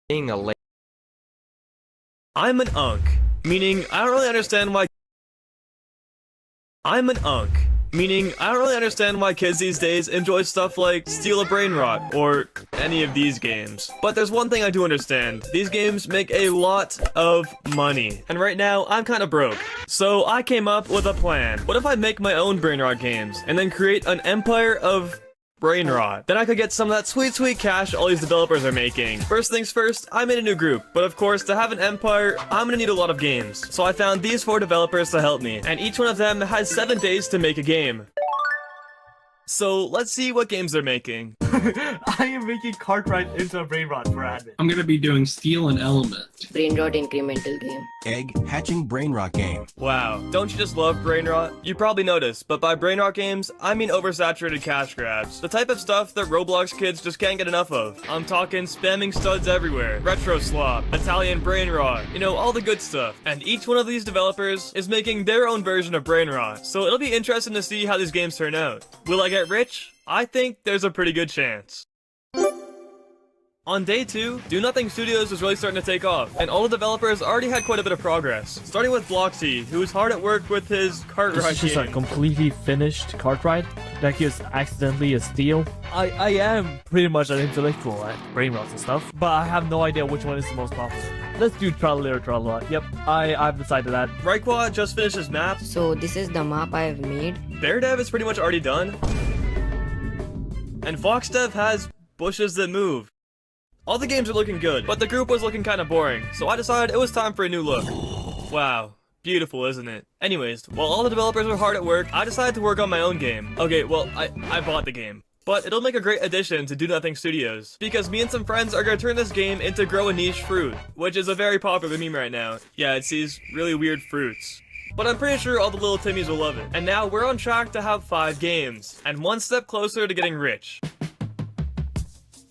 being a la- I'm an unk, meaning I don't really understand why. I'm an unk, meaning I don't really understand why kids these days enjoy stuff like Steal a Brain Rot or any of these games. But there's one thing I do understand. These games make a lot of money. And right now, I'm kinda broke. So I came up with a plan. What if I make my own Brain Rot games and then create an empire of brain rot? Then I could get some of that sweet, sweet cash all these developers are making. First things first, I made a new group. But of course, to have an empire, I'm gonna need a lot of games. So I found these 4 developers to help me. And each one of them has 7 days to make a game. So let's see what games they're making. I am making Cartwright into a brain rot for admin. I'm gonna be doing Steal an Element. Brain rot incremental game. Egg hatching brain rot game. Wow, don't you just love brain rot? You probably noticed, but by brain rot games, I mean oversaturated cash grabs. The type of stuff that Roblox kids just can't get enough of. I'm talking spamming studs everywhere, retro slop, Italian brain rot, you know, all the good stuff. And each one of these developers is making their own version of brain rot, so it'll be interesting to see how these games turn out. Will I get rich? I think there's a pretty good chance. On day 2, Do Nothing Studios was really starting to take off, and all the developers already had quite a bit of progress. Starting with Bloxy, who was hard at work with his cart This ride is just a game. completely finished cart ride that is accidentally a steal. I am pretty much an intellectual at brain rots and stuff, but I have no idea which one is the most popular. Let's do Tralala Tralala. Yep, I've decided that. Raikwa just finished his map. So this is the map I have made. Bear Dev is pretty much already done. And Fox Dev has bushes that move. All the games are looking good, but the group was looking kinda boring, so I decided it was time for a new look. Wow. Beautiful, isn't it? Anyways, while all the developers were hard at work, I decided to work on my own game. Okay, well, I bought the game. But it'll make a great addition to Do Nothing Studios, because me and some friends are gonna turn this game into Grow a Niche Fruit, which is a very popular meme right now. Yeah, it's these really weird fruits. But I'm pretty sure all the little Timmies will love it. And now we're on track to have 5 games, and one step closer to getting rich.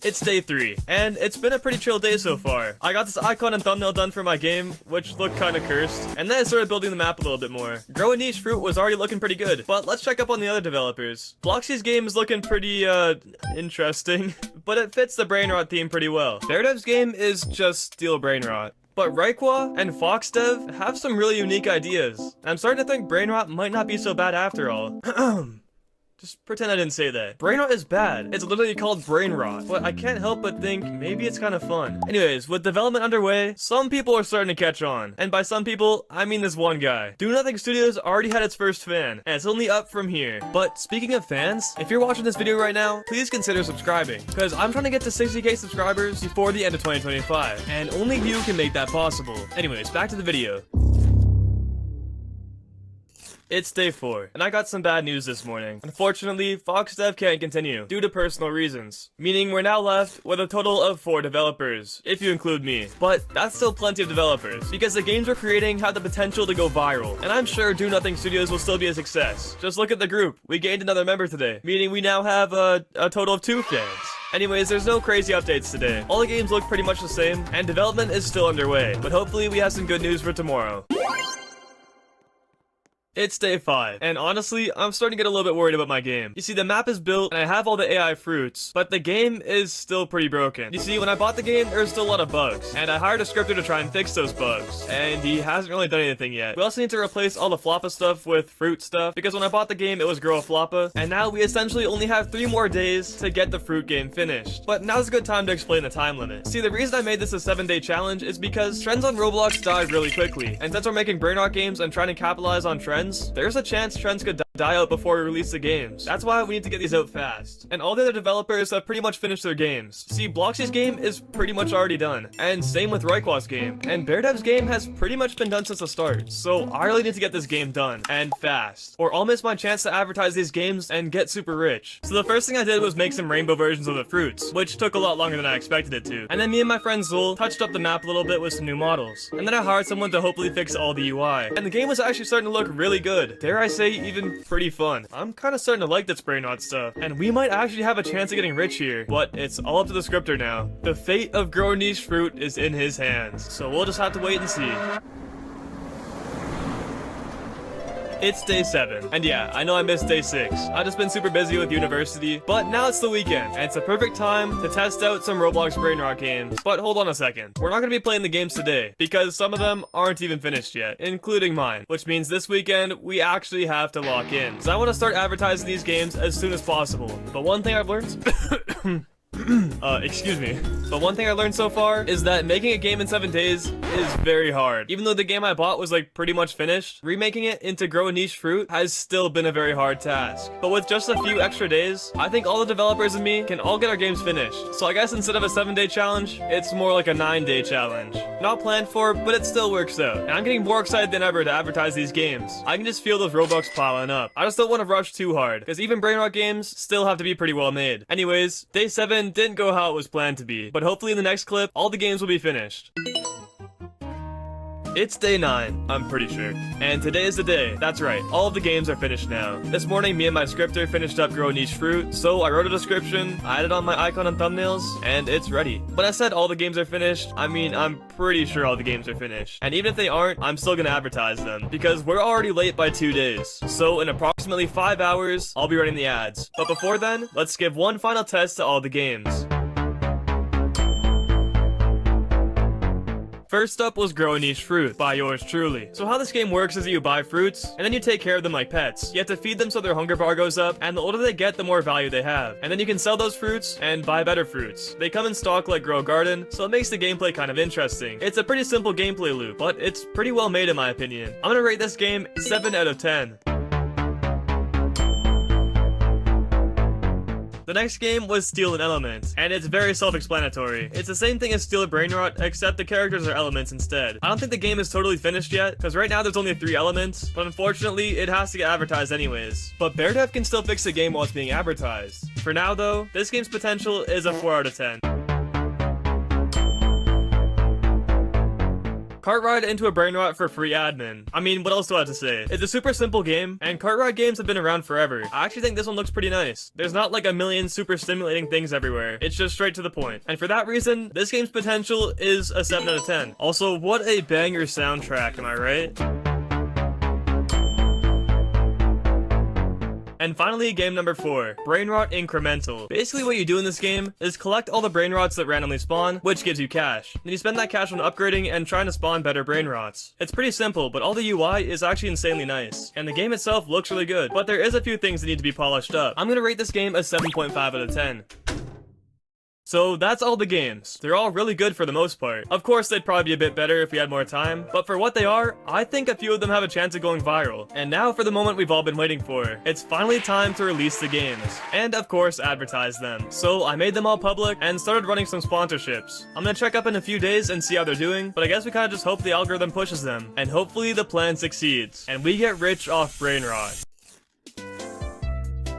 It's day 3, and it's been a pretty chill day so far. I got this icon and thumbnail done for my game, which looked kinda cursed, and then I started building the map a little bit more. Grow a Niche Fruit was already looking pretty good, but let's check up on the other developers. Bloxy's game is looking pretty, interesting, but it fits the brain rot theme pretty well. Bear Dev's game is just Steal Brain Rot. But Raikwa and Fox Dev have some really unique ideas. I'm starting to think brain rot might not be so bad after all. Just pretend I didn't say that. Brain rot is bad. It's literally called brain rot. But I can't help but think maybe it's kind of fun. Anyways, with development underway, some people are starting to catch on. And by some people, I mean this one guy. Do Nothing Studios already had its first fan, and it's only up from here. But speaking of fans, if you're watching this video right now, please consider subscribing. Because I'm trying to get to 60k subscribers before the end of 2025. And only you can make that possible. Anyways, back to the video. It's day 4, and I got some bad news this morning. Unfortunately, Fox Dev can't continue, due to personal reasons. Meaning we're now left with a total of 4 developers, if you include me. But that's still plenty of developers, because the games we're creating have the potential to go viral. And I'm sure Do Nothing Studios will still be a success. Just look at the group, we gained another member today, meaning we now have a total of 2 fans. Anyways, there's no crazy updates today. All the games look pretty much the same, and development is still underway. But hopefully we have some good news for tomorrow. It's day 5, and honestly, I'm starting to get a little bit worried about my game. You see, the map is built, and I have all the AI fruits, but the game is still pretty broken. You see, when I bought the game, there was still a lot of bugs, and I hired a scripter to try and fix those bugs, and he hasn't really done anything yet. We also need to replace all the Floppa stuff with fruit stuff, because when I bought the game, it was Grow a Floppa, and now we essentially only have 3 more days to get the fruit game finished. But now's a good time to explain the time limit. See, the reason I made this a 7-day challenge is because trends on Roblox die really quickly, and since we're making brain rot games and trying to capitalize on trends, there's a chance trends could die out before we release the games. That's why we need to get these out fast. And all the other developers have pretty much finished their games. See, Bloxy's game is pretty much already done, and same with Raikwa's game. And Bear Dev's game has pretty much been done since the start. So I really need to get this game done, and fast, or I'll miss my chance to advertise these games and get super rich. So the first thing I did was make some rainbow versions of the fruits, which took a lot longer than I expected it to. And then me and my friend Zul touched up the map a little bit with some new models. And then I hired someone to hopefully fix all the UI. And the game was actually starting to look really good. Dare I say, even pretty fun. I'm kind of starting to like this brain rot stuff, and we might actually have a chance of getting rich here. But it's all up to the scripter now. The fate of Grow a Niche Fruit is in his hands, so we'll just have to wait and see. It's day 7, and yeah, I know I missed day 6. I've just been super busy with university, but now it's the weekend, and it's a perfect time to test out some Roblox Brainrot games. But hold on a second, we're not gonna be playing the games today, because some of them aren't even finished yet, including mine, which means this weekend, we actually have to lock in. So I want to start advertising these games as soon as possible. But one thing I've learned... excuse me. But one thing I learned so far is that making a game in 7 days is very hard. Even though the game I bought was like pretty much finished, remaking it into Grow a Niche Fruit has still been a very hard task. But with just a few extra days, I think all the developers and me can all get our games finished. So I guess instead of a 7-day challenge, it's more like a 9-day challenge. Not planned for, but it still works out. And I'm getting more excited than ever to advertise these games. I can just feel those Robux piling up. I just don't want to rush too hard, because even Brainrot games still have to be pretty well made. Anyways, day 7 didn't go how it was planned to be, but hopefully in the next clip, all the games will be finished. It's day 9, I'm pretty sure. And today is the day. That's right, all of the games are finished now. This morning, me and my scripter finished up Grow a Niche Fruit, so I wrote a description, I added on my icon and thumbnails, and it's ready. But I said all the games are finished, I mean, I'm pretty sure all the games are finished. And even if they aren't, I'm still gonna advertise them, because we're already late by 2 days. So in approximately 5 hours, I'll be running the ads. But before then, let's give one final test to all the games. First up was Grow a Niche Fruit by yours truly. So how this game works is that you buy fruits, and then you take care of them like pets. You have to feed them so their hunger bar goes up, and the older they get, the more value they have. And then you can sell those fruits, and buy better fruits. They come in stock like Grow a Garden, so it makes the gameplay kind of interesting. It's a pretty simple gameplay loop, but it's pretty well made in my opinion. I'm gonna rate this game 7 out of 10. The next game was Steal an Element, and it's very self-explanatory. It's the same thing as Steal a Brainrot, except the characters are elements instead. I don't think the game is totally finished yet, because right now there's only 3 elements, but unfortunately, it has to get advertised anyways. But BearDev can still fix the game while it's being advertised. For now though, this game's potential is a 4 out of 10. Cart Ride into a Brainrot for free admin. I mean, what else do I have to say? It's a super simple game, and Cart Ride games have been around forever. I actually think this one looks pretty nice. There's not like a million super stimulating things everywhere. It's just straight to the point. And for that reason, this game's potential is a 7 out of 10. Also, what a banger soundtrack, am I right? And finally, game number 4, Brainrot Incremental. Basically what you do in this game is collect all the Brainrots that randomly spawn, which gives you cash. Then you spend that cash on upgrading and trying to spawn better Brainrots. It's pretty simple, but all the UI is actually insanely nice. And the game itself looks really good, but there is a few things that need to be polished up. I'm gonna rate this game a 7.5 out of 10. So that's all the games. They're all really good for the most part. Of course, they'd probably be a bit better if we had more time, but for what they are, I think a few of them have a chance of going viral. And now for the moment we've all been waiting for. It's finally time to release the games. And of course, advertise them. So I made them all public and started running some sponsorships. I'm gonna check up in a few days and see how they're doing, but I guess we kinda just hope the algorithm pushes them. And hopefully the plan succeeds. And we get rich off Brainrot.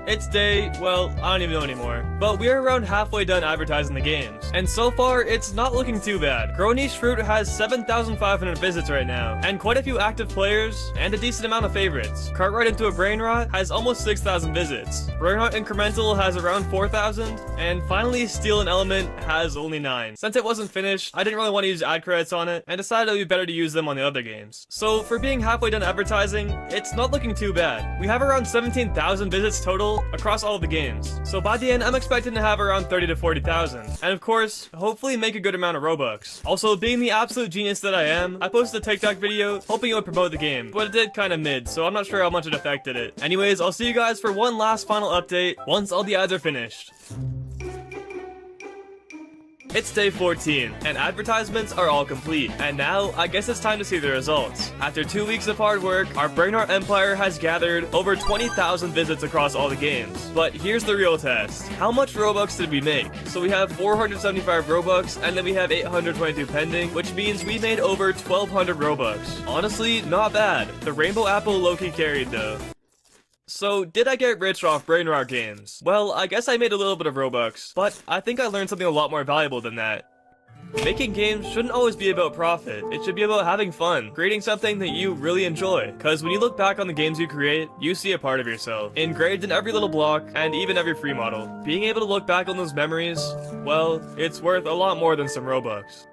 It's day, well, I don't even know anymore. But we're around halfway done advertising the games. And so far, it's not looking too bad. Grow a Niche Fruit has 7,500 visits right now, and quite a few active players, and a decent amount of favorites. Cart Ride into a Brainrot has almost 6,000 visits. Brainrot Incremental has around 4,000, and finally, Steal an Element has only 9. Since it wasn't finished, I didn't really want to use ad credits on it, and decided it would be better to use them on the other games. So for being halfway done advertising, it's not looking too bad. We have around 17,000 visits total across all of the games. So by the end, I'm expecting to have around 30 to 40,000. And of course, hopefully make a good amount of Robux. Also, being the absolute genius that I am, I posted a TikTok video hoping it would promote the game, but it did kinda mid, so I'm not sure how much it affected it. Anyways, I'll see you guys for one last final update once all the ads are finished. It's day 14, and advertisements are all complete. And now, I guess it's time to see the results. After 2 weeks of hard work, our Brainrot Empire has gathered over 20,000 visits across all the games. But here's the real test. How much Robux did we make? So we have 475 Robux, and then we have 822 pending, which means we made over 1,200 Robux. Honestly, not bad. The Rainbow Apple low-key carried though. So, did I get rich off Brainrot games? Well, I guess I made a little bit of Robux, but I think I learned something a lot more valuable than that. Making games shouldn't always be about profit. It should be about having fun, creating something that you really enjoy. Cause when you look back on the games you create, you see a part of yourself, engraved in every little block, and even every free model. Being able to look back on those memories, well, it's worth a lot more than some Robux.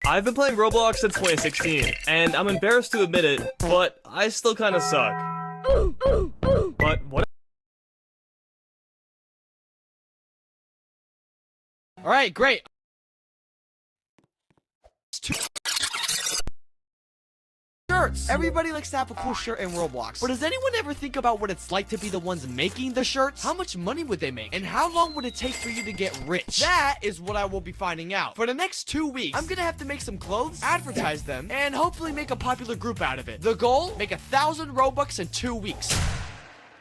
I've been playing Roblox since 2016, and I'm embarrassed to admit it, but I still kinda suck. But what? Alright, great. Shirts! Everybody likes to have a cool shirt in Roblox. But does anyone ever think about what it's like to be the ones making the shirts? How much money would they make? And how long would it take for you to get rich? That is what I will be finding out. For the next 2 weeks, I'm gonna have to make some clothes, advertise them, and hopefully make a popular group out of it. The goal? Make 1,000 Robux in 2 weeks.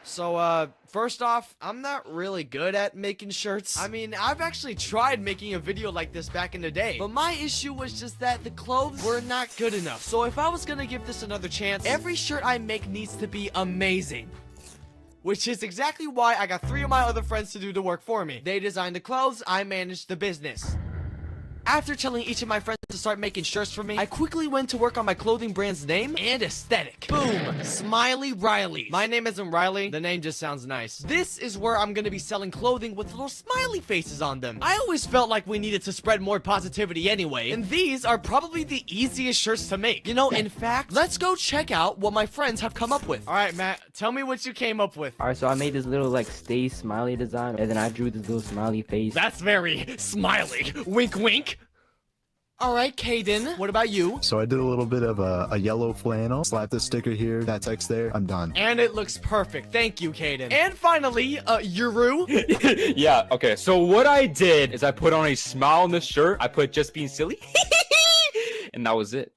So, first off, I'm not really good at making shirts. I mean, I've actually tried making a video like this back in the day, but my issue was just that the clothes were not good enough. So if I was gonna give this another chance, every shirt I make needs to be amazing. Which is exactly why I got 3 of my other friends to do the work for me. They designed the clothes, I managed the business. After telling each of my friends to start making shirts for me, I quickly went to work on my clothing brand's name and aesthetic. Boom! Smiley Riley. My name isn't Riley, the name just sounds nice. This is where I'm gonna be selling clothing with little smiley faces on them. I always felt like we needed to spread more positivity anyway, and these are probably the easiest shirts to make. You know, in fact, let's go check out what my friends have come up with. Alright, Matt, tell me what you came up with. Alright, so I made this little like stay smiley design, and then I drew this little smiley face. That's very smiley. Wink, wink. Alright, Caden, what about you? So I did a little bit of a yellow flannel, slap the sticker here, that text there, I'm done. And it looks perfect. Thank you, Caden. And finally, Yuru. Yeah, okay, so what I did is I put on a smile on this shirt, I put just being silly, and that was it.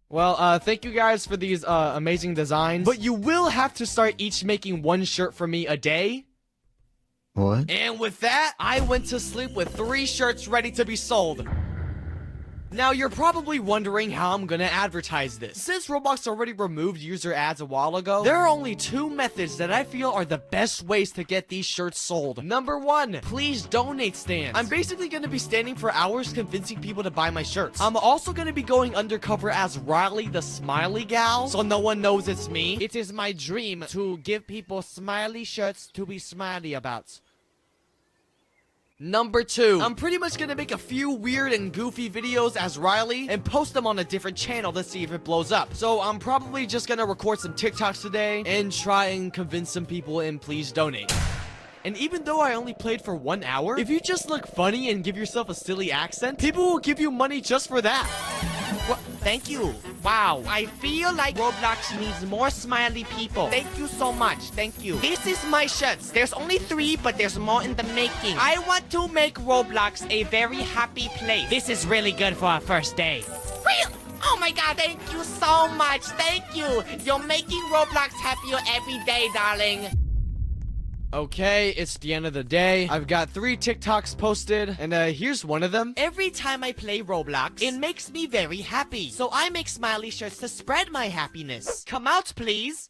Well, thank you guys for these, amazing designs. But you will have to start each making 1 shirt for me a day. What? And with that, I went to sleep with 3 shirts ready to be sold. Now, you're probably wondering how I'm gonna advertise this. Since Roblox already removed user ads a while ago, there are only 2 methods that I feel are the best ways to get these shirts sold. Number 1, please donate stands. I'm basically gonna be standing for hours convincing people to buy my shirts. I'm also gonna be going undercover as Riley the Smiley Gal, so no one knows it's me. It is my dream to give people smiley shirts to be smiley about. Number 2, I'm pretty much gonna make a few weird and goofy videos as Riley and post them on a different channel to see if it blows up. So I'm probably just gonna record some TikToks today and try and convince some people and please donate. And even though I only played for 1 hour, if you just look funny and give yourself a silly accent, people will give you money just for that. What? Thank you. Wow, I feel like Roblox needs more smiley people. Thank you so much. Thank you. This is my shirts. There's only 3, but there's more in the making. I want to make Roblox a very happy place. This is really good for our first day. Oh my god, thank you so much. Thank you. You're making Roblox happier every day, darling. Okay, it's the end of the day. I've got 3 TikToks posted, and here's one of them. Every time I play Roblox, it makes me very happy. So I make smiley shirts to spread my happiness. Come out, please.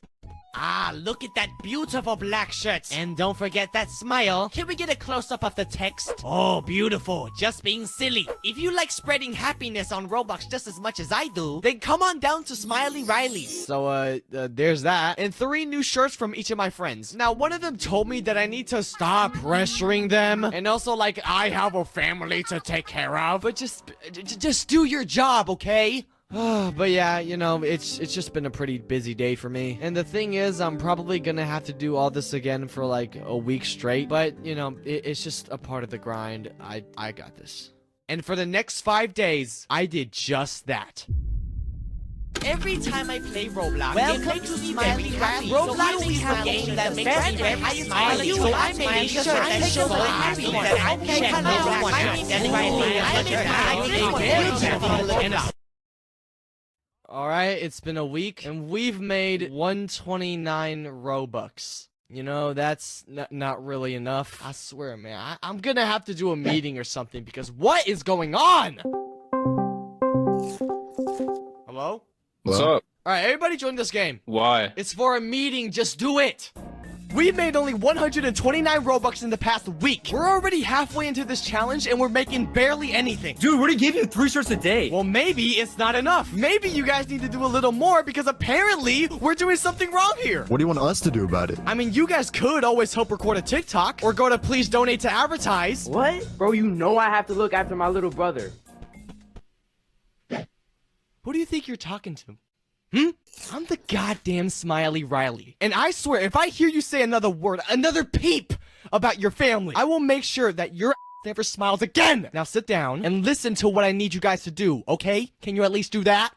Ah, look at that beautiful black shirt. And don't forget that smile. Can we get a close-up of the text? Oh, beautiful. Just being silly. If you like spreading happiness on Roblox just as much as I do, then come on down to Smiley Riley's. So, there's that. And 3 new shirts from each of my friends. Now, one of them told me that I need to stop pressuring them. And also, like, I have a family to take care of. But just do your job, okay? But yeah, you know, it's just been a pretty busy day for me. And the thing is, I'm probably gonna have to do all this again for like a week straight. But, you know, it's just a part of the grind. I got this. And for the next 5 days, I did just that. Every time I play Roblox, it makes me very happy. Roblox is a game that makes me very happy. So I made sure that shows my happy that I can help. Alright, it's been a week, and we've made 129 Robux. You know, that's not really enough. I swear, man, I'm gonna have to do a meeting or something, because what is going on? Hello? What's up? Alright, everybody join this game. Why? It's for a meeting, just do it! We've made only 129 Robux in the past week. We're already halfway into this challenge and we're making barely anything. Dude, we already gave you 3 shirts a day. Well, maybe it's not enough. Maybe you guys need to do a little more because apparently we're doing something wrong here. What do you want us to do about it? I mean, you guys could always help record a TikTok or go to please donate to advertise. What? Bro, you know I have to look after my little brother. Who do you think you're talking to? I'm the goddamn Smiley Riley. And I swear, if I hear you say another word, another peep about your family, I will make sure that your ass never smiles again. Now sit down and listen to what I need you guys to do, okay? Can you at least do that?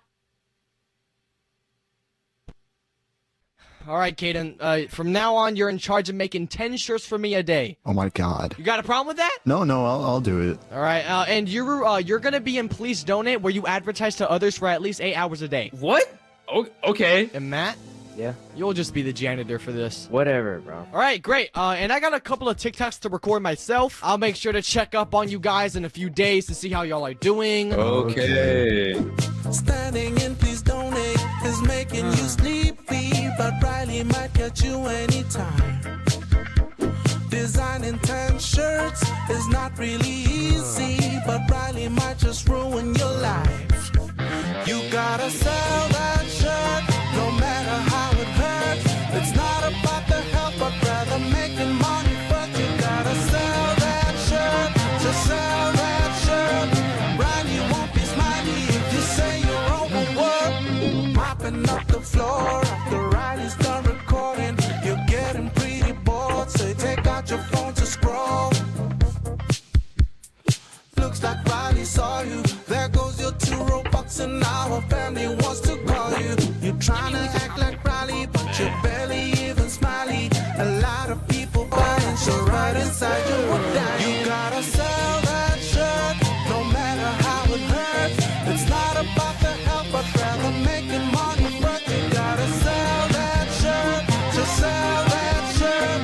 Alright, Caden, from now on, you're in charge of making 10 shirts for me a day. Oh my god. You got a problem with that? No, I'll do it. Alright, and you're gonna be in Please Donate, where you advertise to others for at least 8 hours a day. What? Oh, okay. And Matt? Yeah. You'll just be the janitor for this. Whatever, bro. Alright, great. And I got a couple of TikToks to record myself. I'll make sure to check up on you guys in a few days to see how y'all are doing. Okay. Standing in Please Donate is making you sleepy, but Riley might catch you anytime. Designing 10 shirts is not really easy, but Riley might just ruin your life. You gotta sell that shirt, no matter how it hurts. It's not about the help, but rather making money. But you gotta sell that shirt, just sell that shirt. Riley won't be smiley if you say you're overworked. Mopping up the floor after Riley's done recording. You're getting pretty bored, so you take out your phone to scroll. Looks like Riley saw you. There goes your 2 Robux and now her family wants to call you. You're trying to act like Riley, but you're barely even smiley. A lot of people buying, so right inside you would die. You gotta sell that shirt, no matter how it hurts. It's not about the help, but rather making money. But you gotta sell that shirt, just sell that shirt.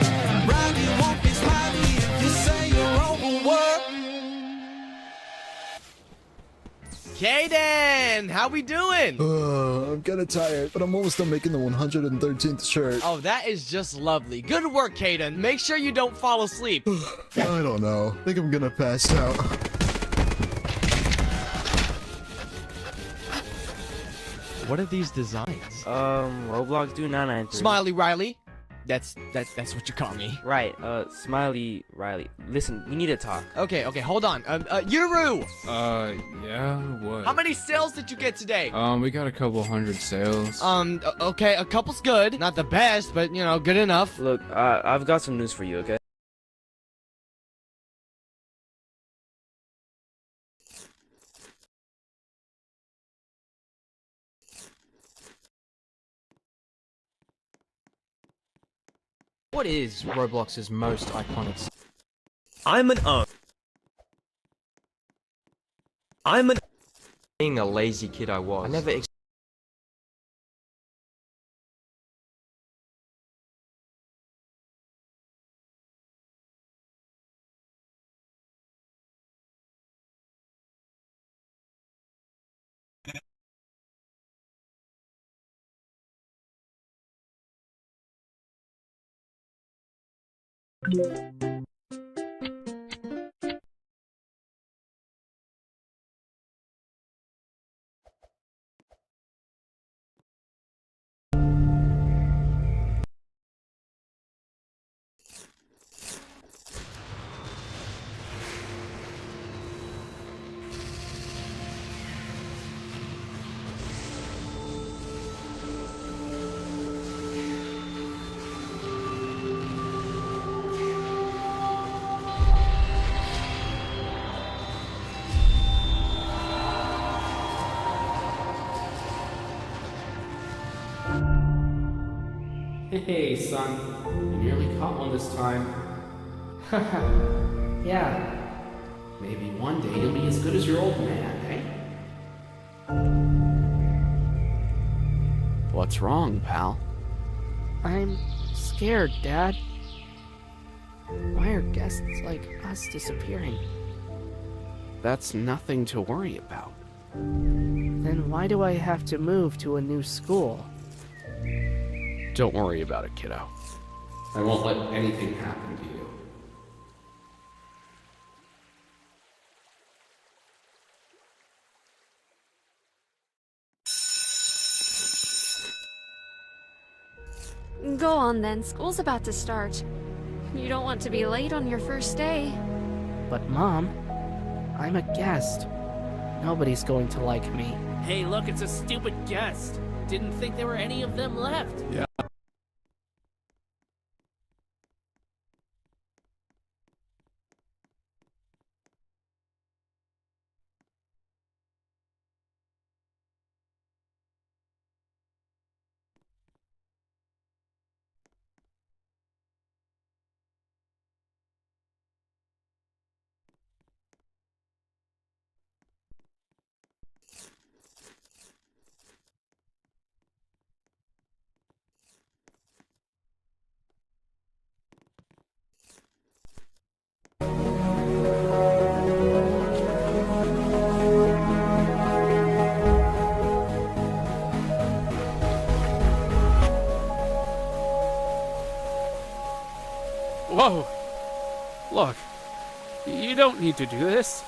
Riley won't be smiley if you say you're overworked. Caden, how we doing? I'm kinda tired, but I'm almost done making the 113th shirt. Oh, that is just lovely. Good work, Caden. Make sure you don't fall asleep. I don't know. I think I'm gonna pass out. What are these designs? Roblox do 993. Smiley Riley. That's what you call me. Right, Smiley Riley. Listen, we need to talk. Okay, hold on. Yuru! Yeah, what? How many sales did you get today? We got a couple hundred sales. Okay, a couple's good. Not the best, but, you know, good enough. Look, I've got some news for you, okay? What is Roblox's most iconic? I'm an Being a lazy kid I was. I never Hey, son. You nearly caught one this time. Yeah. Maybe one day you'll be as good as your old man, eh? What's wrong, pal? I'm scared, Dad. Why are guests like us disappearing? That's nothing to worry about. Then why do I have to move to a new school? Don't worry about it, kiddo. I won't let anything happen to you. Go on then, school's about to start. You don't want to be late on your first day. But Mom, I'm a guest. Nobody's going to like me. Hey, look, it's a stupid guest. Didn't think there were any of them left. Yeah. Whoa! Look, you don't need to do this.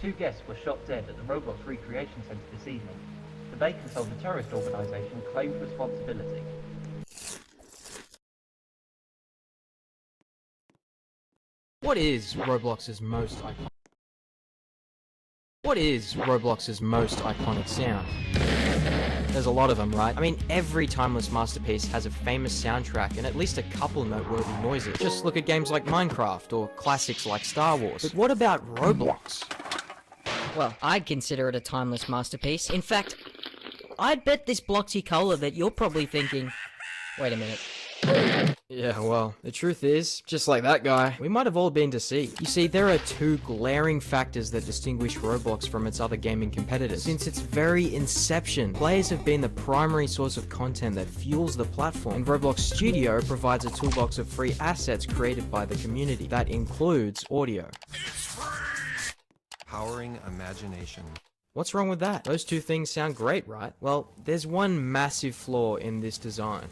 Two guests were shot dead at the Roblox Recreation Center this evening. The Bakers told the terrorist organization claimed responsibility. What is Roblox's most iconic sound? There's a lot of them, right? I mean, every timeless masterpiece has a famous soundtrack and at least a couple noteworthy noises. Just look at games like Minecraft or classics like Star Wars. But what about Roblox? Well, I'd consider it a timeless masterpiece. In fact, I'd bet this Bloxy Cola that you're probably thinking, wait a minute. Yeah, well, the truth is, just like that guy, we might have all been deceived. You see, there are two glaring factors that distinguish Roblox from its other gaming competitors. Since its very inception, players have been the primary source of content that fuels the platform, and Roblox Studio provides a toolbox of free assets created by the community. That includes audio. Powering imagination. What's wrong with that? Those two things sound great, right? Well, there's one massive flaw in this design.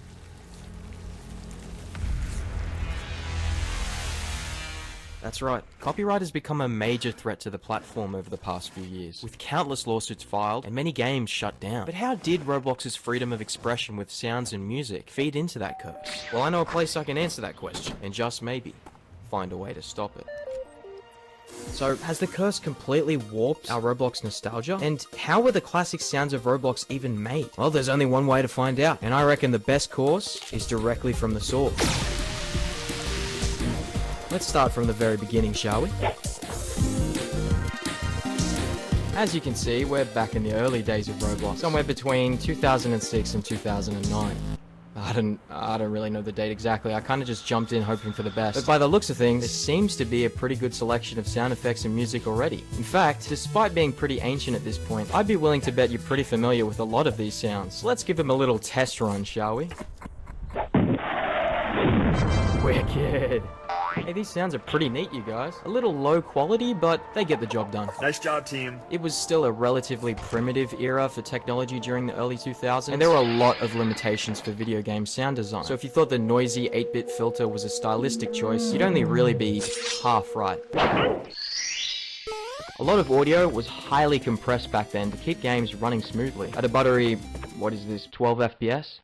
That's right. Copyright has become a major threat to the platform over the past few years, with countless lawsuits filed and many games shut down. But how did Roblox's freedom of expression with sounds and music feed into that curse? Well, I know a place I can answer that question, and just maybe find a way to stop it. So, has the curse completely warped our Roblox nostalgia? And how were the classic sounds of Roblox even made? Well, there's only one way to find out, and I reckon the best course is directly from the source. Let's start from the very beginning, shall we? As you can see, we're back in the early days of Roblox, somewhere between 2006 and 2009. I don't really know the date exactly. I kind of just jumped in hoping for the best. But by the looks of things, there seems to be a pretty good selection of sound effects and music already. In fact, despite being pretty ancient at this point, I'd be willing to bet you're pretty familiar with a lot of these sounds. Let's give them a little test run, shall we? Wicked. Hey, these sounds are pretty neat, you guys. A little low quality, but they get the job done. Nice job, team. It was still a relatively primitive era for technology during the early 2000s, and there were a lot of limitations for video game sound design. So if you thought the noisy 8-bit filter was a stylistic choice, you'd only really be half right. A lot of audio was highly compressed back then to keep games running smoothly. At a buttery, what is this, 12 FPS?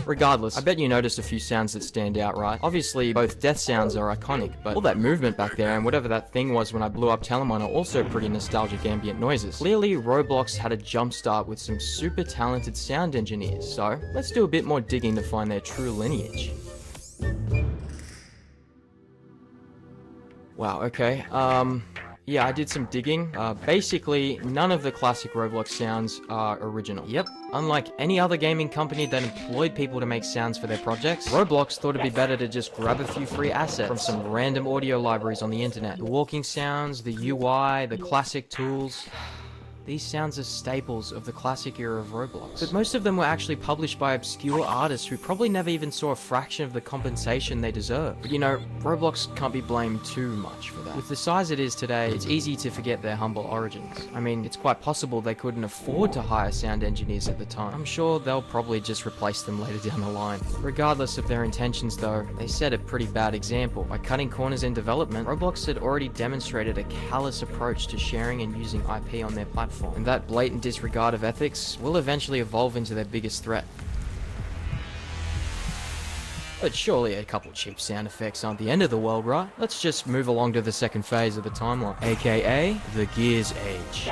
Regardless, I bet you noticed a few sounds that stand out, right? Obviously, both death sounds are iconic, but all that movement back there and whatever that thing was when I blew up Telemon are also pretty nostalgic ambient noises. Clearly, Roblox had a jump start with some super talented sound engineers, so let's do a bit more digging to find their true lineage. Wow, okay, yeah, I did some digging. Basically, none of the classic Roblox sounds are original. Yep, unlike any other gaming company that employed people to make sounds for their projects, Roblox thought it'd be better to just grab a few free assets from some random audio libraries on the internet. The walking sounds, the UI, the classic tools. These sounds are staples of the classic era of Roblox. But most of them were actually published by obscure artists who probably never even saw a fraction of the compensation they deserve. But you know, Roblox can't be blamed too much for that. With the size it is today, it's easy to forget their humble origins. I mean, it's quite possible they couldn't afford to hire sound engineers at the time. I'm sure they'll probably just replace them later down the line. Regardless of their intentions though, they set a pretty bad example. By cutting corners in development, Roblox had already demonstrated a callous approach to sharing and using IP on their platform. And that blatant disregard of ethics will eventually evolve into their biggest threat. But surely a couple cheap sound effects aren't the end of the world, right? Let's just move along to the second phase of the timeline, aka the Gears Age.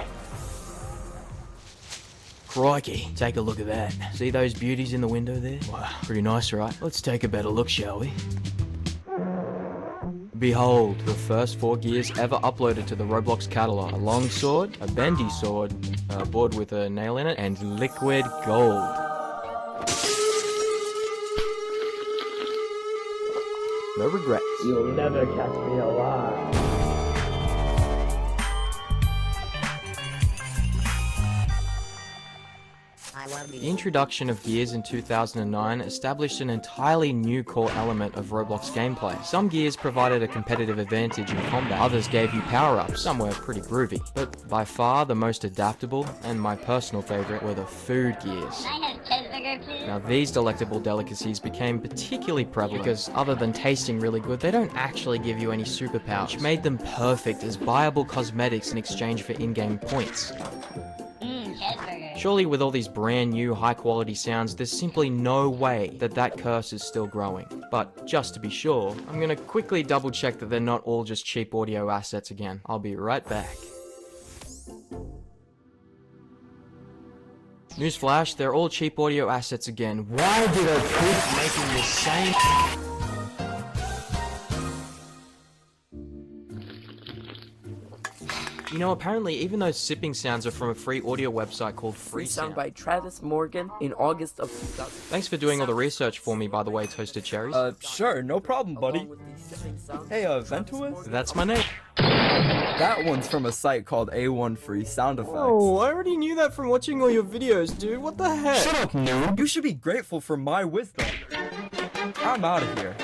Crikey, take a look at that. See those beauties in the window there? Wow, pretty nice, right? Let's take a better look, shall we? Behold, the first 4 gears ever uploaded to the Roblox catalog. A long sword, a bendy sword, a board with a nail in it, and liquid gold. No regrets. You'll never catch me alive. The introduction of Gears in 2009 established an entirely new core element of Roblox gameplay. Some Gears provided a competitive advantage in combat, others gave you power-ups, some were pretty groovy. But by far the most adaptable, and my personal favourite, were the food Gears. Now these delectable delicacies became particularly prevalent because other than tasting really good, they don't actually give you any superpowers, which made them perfect as buyable cosmetics in exchange for in-game points. Surely with all these brand new high quality sounds, there's simply no way that that curse is still growing. But just to be sure, I'm gonna quickly double check that they're not all just cheap audio assets again. I'll be right back. Newsflash, they're all cheap audio assets again. Why did I keep making the same... You know, apparently even those sipping sounds are from a free audio website called Free Sound by Travis Morgan in August of 2000. Thanks for doing all the research for me, by the way, Toasted Cherries. Sure, no problem, buddy. Hey, Ventuous? That's my name. That one's from a site called A1 Free Sound Effects. Oh, I already knew that from watching all your videos, dude. What the heck? Shut up, noob! You should be grateful for my wisdom. I'm out of here.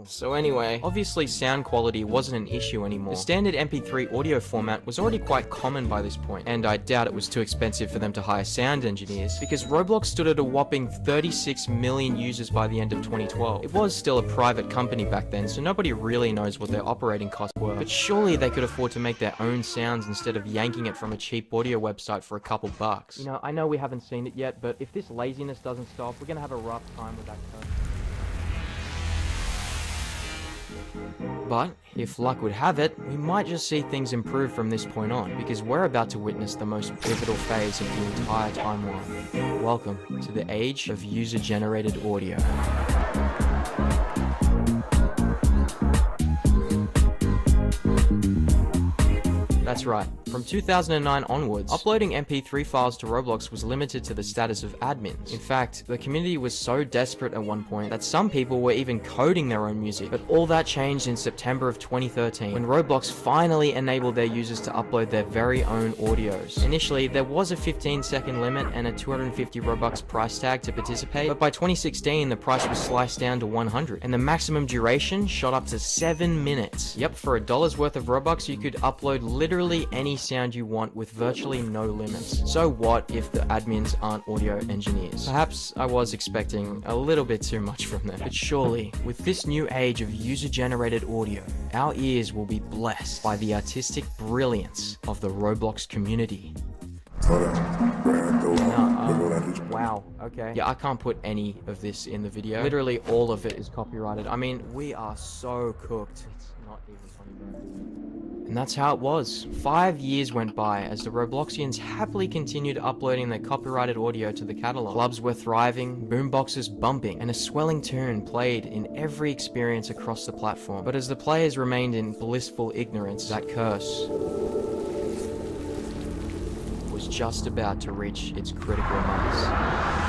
So anyway, obviously sound quality wasn't an issue anymore. The standard MP3 audio format was already quite common by this point, and I doubt it was too expensive for them to hire sound engineers, because Roblox stood at a whopping 36 million users by the end of 2012. It was still a private company back then, so nobody really knows what their operating costs were, but surely they could afford to make their own sounds instead of yanking it from a cheap audio website for a couple bucks. You know, I know we haven't seen it yet, but if this laziness doesn't stop, we're gonna have a rough time with that curse. But, if luck would have it, we might just see things improve from this point on, because we're about to witness the most pivotal phase of the entire timeline. Welcome to the age of user-generated audio. That's right. From 2009 onwards, uploading MP3 files to Roblox was limited to the status of admins. In fact, the community was so desperate at one point that some people were even coding their own music. But all that changed in September of 2013, when Roblox finally enabled their users to upload their very own audios. Initially, there was a 15-second limit and a 250 Robux price tag to participate, but by 2016, the price was sliced down to 100, and the maximum duration shot up to 7 minutes. Yep, for $1 worth of Robux, you could upload literally any sound you want with virtually no limits. So what if the admins aren't audio engineers? Perhaps I was expecting a little bit too much from them. But surely, with this new age of user-generated audio, our ears will be blessed by the artistic brilliance of the Roblox community. Wow, okay. Yeah, I can't put any of this in the video. Literally all of it is copyrighted. I mean, we are so cooked. It's not even funny. And that's how it was. 5 years went by as the Robloxians happily continued uploading their copyrighted audio to the catalog. Clubs were thriving, boomboxes bumping, and a swelling tune played in every experience across the platform. But as the players remained in blissful ignorance, that curse was just about to reach its critical mass.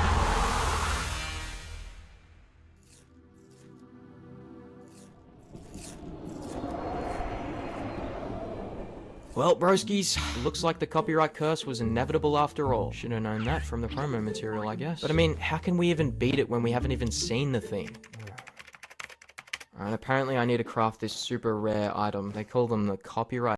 Well, broskies, looks like the copyright curse was inevitable after all. Should have known that from the promo material, I guess. But I mean, how can we even beat it when we haven't even seen the thing? Alright, apparently I need to craft this super rare item. They call them the copyright